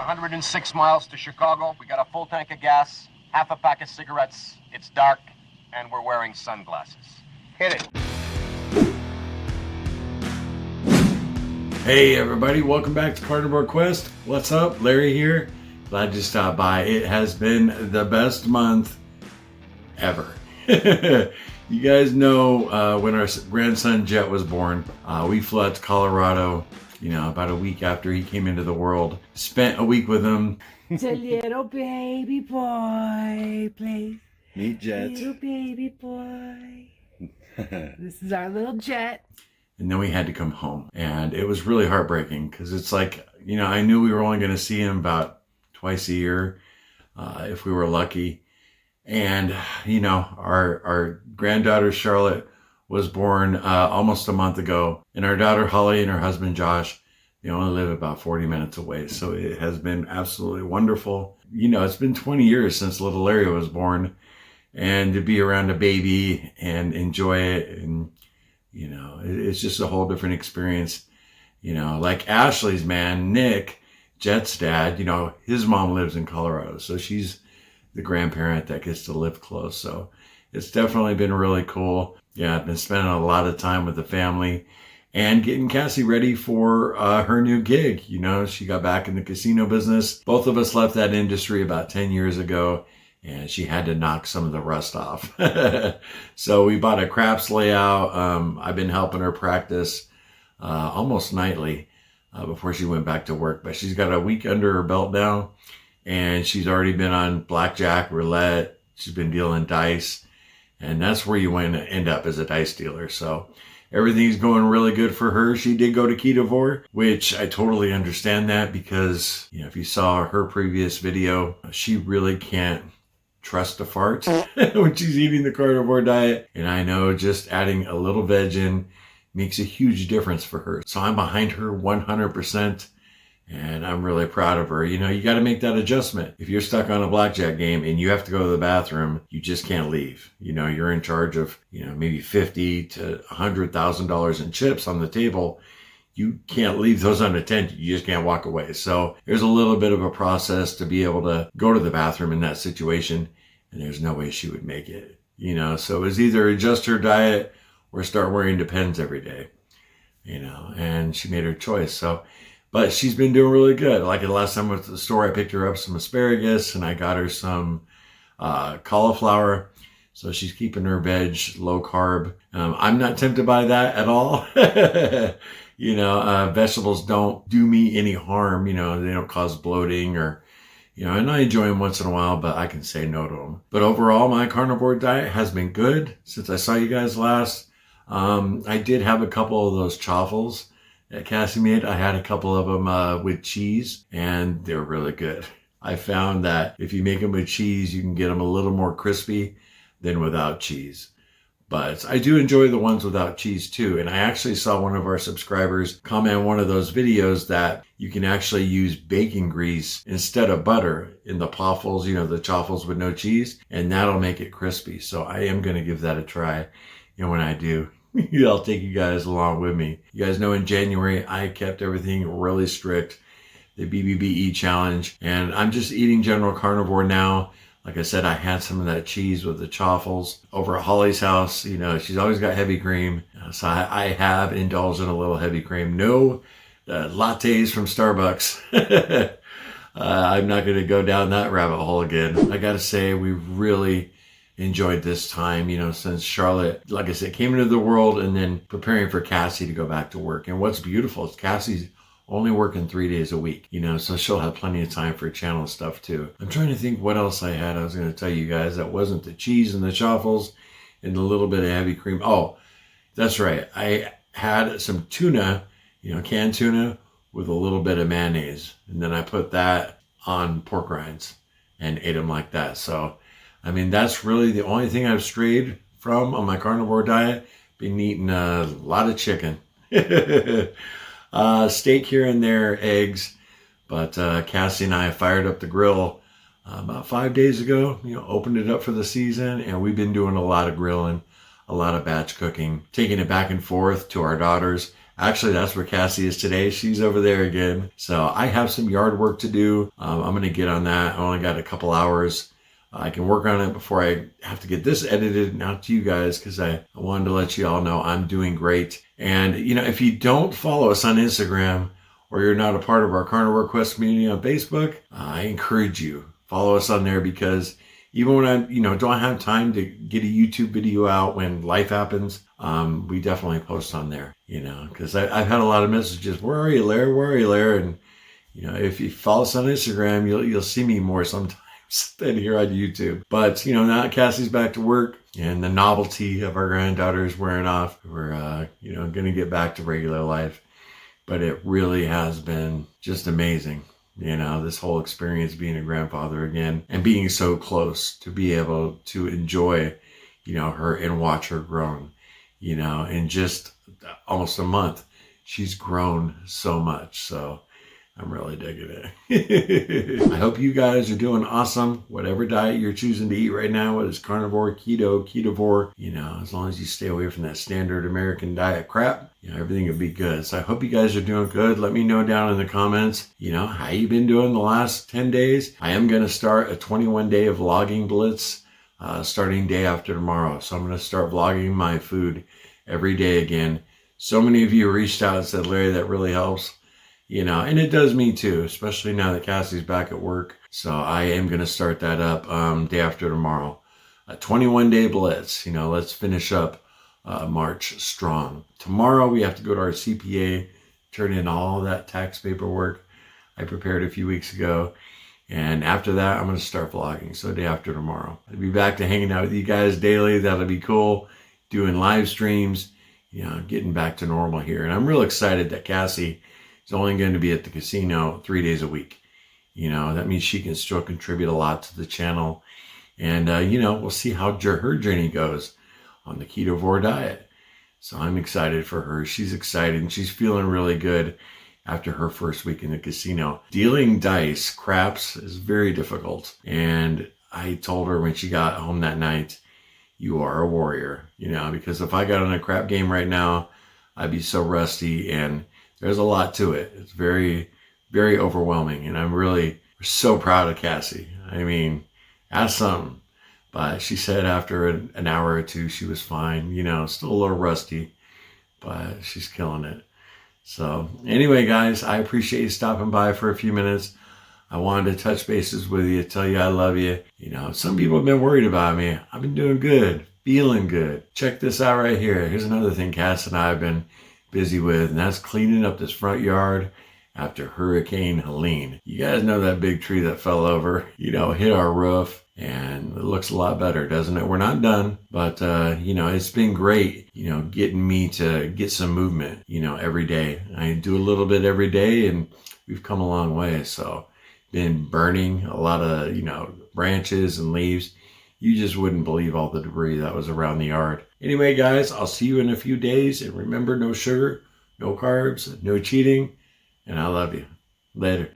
106 miles to Chicago. We got a full tank of gas, half a pack of cigarettes. It's dark, and we're wearing sunglasses. Hit it. Hey everybody, welcome back to Carnivore Quest. What's up? Larry here. Glad you stopped by. It has been the best month ever. You guys know when our grandson Jet was born, we flew out to Colorado, about a week after he came into the world. Spent a week with him. It's a little baby boy, please. Meet Jet. Little baby boy. This is our little Jet. And then we had to come home. And it was really heartbreaking because it's like, I knew we were only going to see him about twice a year if we were lucky. And, our granddaughter Charlotte was born almost a month ago. And our daughter Holly and her husband Josh, they only live about 40 minutes away. So it has been absolutely wonderful. It's been 20 years since little Larry was born. And to be around a baby and enjoy it, and it's just a whole different experience. Like Ashley's man, Nick, Jet's dad, his mom lives in Colorado. So she's the grandparent that gets to live close. So it's definitely been really cool. Yeah, I've been spending a lot of time with the family and getting Cassie ready for her new gig. She got back in the casino business. Both of us left that industry about 10 years ago. And she had to knock some of the rust off. So we bought a craps layout. I've been helping her practice almost nightly before she went back to work. But she's got a week under her belt now. And she's already been on blackjack, roulette. She's been dealing dice. And that's where you want to end up as a dice dealer. So everything's going really good for her. She did go to Ketovore, which I totally understand that because, if you saw her previous video, she really can't trust a fart when she's eating the carnivore diet. And I know just adding a little veg in makes a huge difference for her. So I'm behind her 100%. And I'm really proud of her. You got to make that adjustment. If you're stuck on a blackjack game and you have to go to the bathroom, you just can't leave. You're in charge of, maybe $50,000 to $100,000 in chips on the table. You can't leave those unattended. You just can't walk away. So there's a little bit of a process to be able to go to the bathroom in that situation. And there's no way she would make it, So it was either adjust her diet or start wearing Depends every day, and she made her choice. So, but she's been doing really good. Like the last time I went to the store, I picked her up some asparagus and I got her some cauliflower. So she's keeping her veg low carb. I'm not tempted by that at all. Vegetables don't do me any harm. They don't cause bloating or, and I enjoy them once in a while, but I can say no to them. But overall, my carnivore diet has been good since I saw you guys last. I did have a couple of those chaffles that Cassie made. I had a couple of them with cheese, and they're really good. I found that if you make them with cheese, you can get them a little more crispy than without cheese. But I do enjoy the ones without cheese too. And I actually saw one of our subscribers comment on one of those videos that you can actually use bacon grease instead of butter in the poffles, the chaffles with no cheese, and that'll make it crispy. So I am going to give that a try. When I do, I'll take you guys along with me. You guys know in January, I kept everything really strict, the BBBE challenge, and I'm just eating general carnivore now. Like I said, I had some of that cheese with the chaffles over at Holly's house. She's always got heavy cream. So I have indulged in a little heavy cream. No lattes from Starbucks. I'm not going to go down that rabbit hole again. I got to say, we really enjoyed this time, since Charlotte, like I said, came into the world and then preparing for Cassie to go back to work. And what's beautiful is Cassie's only working 3 days a week, so she'll have plenty of time for channel stuff too. I'm trying to think what else I had. I was going to tell you guys that wasn't the cheese and the chaffles and a little bit of heavy cream. Oh, that's right. I had some tuna, canned tuna with a little bit of mayonnaise. And then I put that on pork rinds and ate them like that. So, that's really the only thing I've strayed from on my carnivore diet. Been eating a lot of chicken. Steak here and there, eggs. But Cassie and I fired up the grill about 5 days ago. Opened it up for the season. And we've been doing a lot of grilling, a lot of batch cooking, taking it back and forth to our daughters. Actually, that's where Cassie is today. She's over there again. So I have some yard work to do. I'm going to get on that. I only got a couple hours. I can work on it before I have to get this edited and out to you guys, because I wanted to let you all know I'm doing great. And, you know, if you don't follow us on Instagram, or you're not a part of our Carnivore Quest community on Facebook, I encourage you, follow us on there, because even when I, don't have time to get a YouTube video out when life happens, we definitely post on there, because I've had a lot of messages. Where are you, Larry? Where are you, Larry? And, if you follow us on Instagram, you'll see me more sometimes than here on YouTube. But, now Cassie's back to work and the novelty of our granddaughter is wearing off. We're, going to get back to regular life. But it really has been just amazing. This whole experience being a grandfather again and being so close to be able to enjoy, her and watch her grown, in just almost a month. She's grown so much. So I'm really digging it. I hope you guys are doing awesome. Whatever diet you're choosing to eat right now, whether it's carnivore, keto, ketovore, as long as you stay away from that standard American diet crap, everything will be good. So I hope you guys are doing good. Let me know down in the comments, how you been doing the last 10 days. I am going to start a 21-day vlogging blitz starting day after tomorrow. So I'm going to start vlogging my food every day again. So many of you reached out and said, Larry, that really helps. And it does me too, especially now that Cassie's back at work. So I am going to start that up day after tomorrow. A 21-day blitz. Let's finish up March strong. Tomorrow we have to go to our CPA, turn in all that tax paperwork I prepared a few weeks ago. And after that, I'm going to start vlogging. So day after tomorrow. I'll be back to hanging out with you guys daily. That'll be cool. Doing live streams, getting back to normal here. And I'm real excited that Cassie is only going to be at the casino 3 days a week. That means she can still contribute a lot to the channel. And, we'll see how her journey goes on the ketovore diet. So I'm excited for her. She's excited and she's feeling really good after her first week in the casino. Dealing dice, craps, is very difficult. And I told her when she got home that night, you are a warrior, because if I got on a crap game right now, I'd be so rusty, and there's a lot to it. It's very, very overwhelming. And I'm really so proud of Cassie. I mean, that's something. But she said after an hour or two, she was fine. Still a little rusty, but she's killing it. So anyway, guys, I appreciate you stopping by for a few minutes. I wanted to touch bases with you, tell you I love you. Some people have been worried about me. I've been doing good, feeling good. Check this out right here. Here's another thing Cass and I have been busy with, and that's cleaning up this front yard after Hurricane Helene. You guys know that big tree that fell over, hit our roof, and it looks a lot better, doesn't it? We're not done, but it's been great, getting me to get some movement, every day. I do a little bit every day, and we've come a long way. So been burning a lot of, branches and leaves. You just wouldn't believe all the debris that was around the yard. Anyway, guys, I'll see you in a few days. And remember, no sugar, no carbs, no cheating. And I love you. Later.